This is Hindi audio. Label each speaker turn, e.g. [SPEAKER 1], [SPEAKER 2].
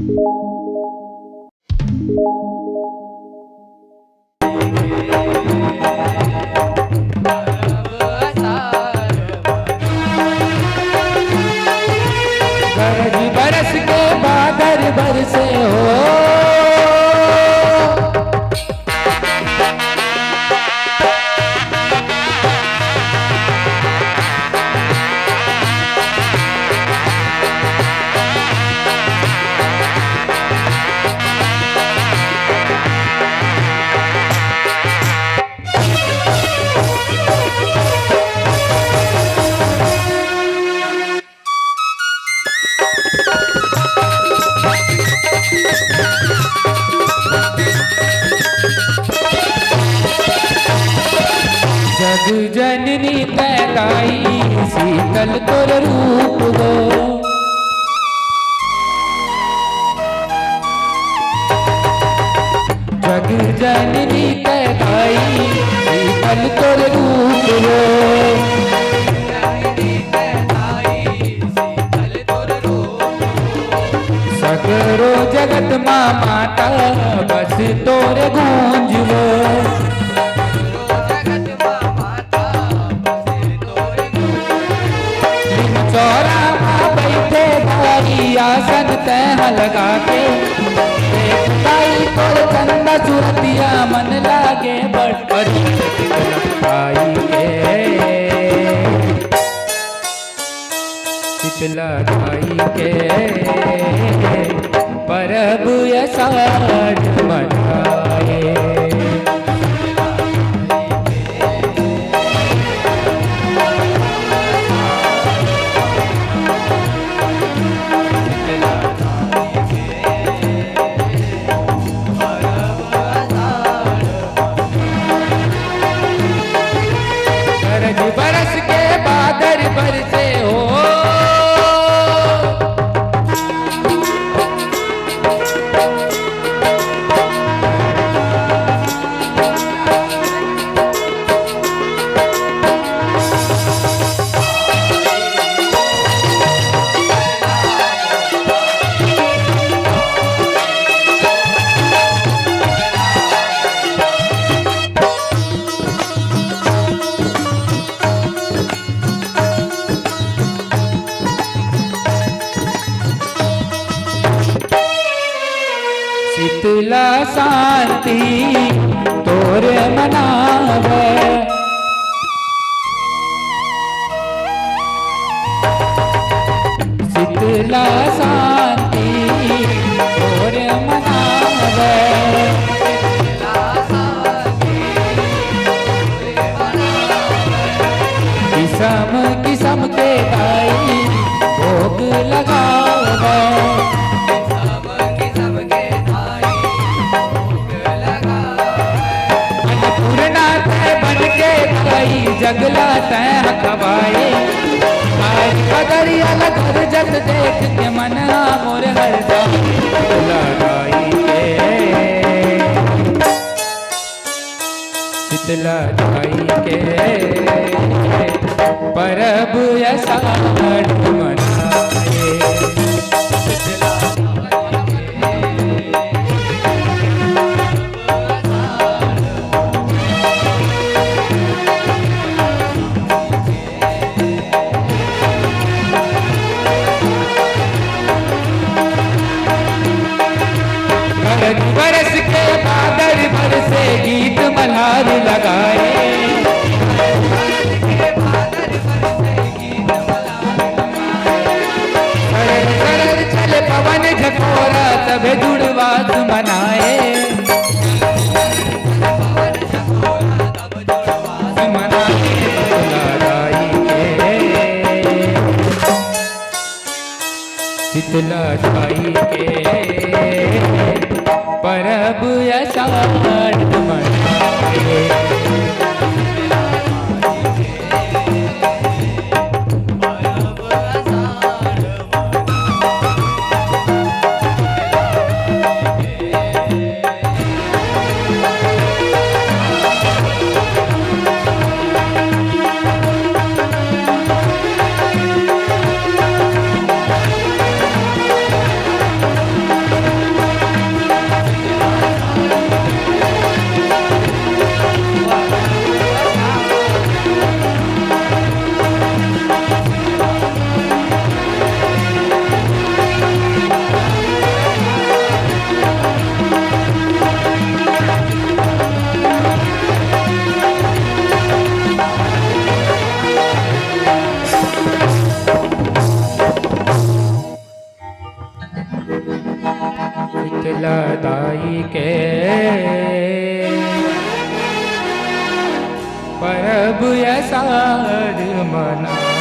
[SPEAKER 1] गरज बरस के बादल बरसे हो, जग जननी पैदाई शीतल तोर रूप गो। जग जननी पैदाई शीतल तोर रूप गो। सगरो जगत माँ माता बस तोर गूंज गो। बैठे भाई आसन तह लगा के, भाई तोर चंदा सुरतिया मन लागे बड़ी भाई के शीतला भाई के परब अषाढ़ मनाए। बरस के बादल बरसे हो, शीतला शांति तोर मनावे। शीतला शांति तोर मनावे। किस्म किस्म के भाई भोग लगावे। जगला तह खवाए आज कदरिया घर जग देख के मन मोर हर लगाई के शीतला भाई के परब अषाढ़ मनाए। बरस के बादल बरसे गीत मल्हार लगाए। सरल चले पवन झकोरा तबे जुड़वास मनाए। शीतला भाई के परब अषाढ़ मनाए। छाई के परब यसार मना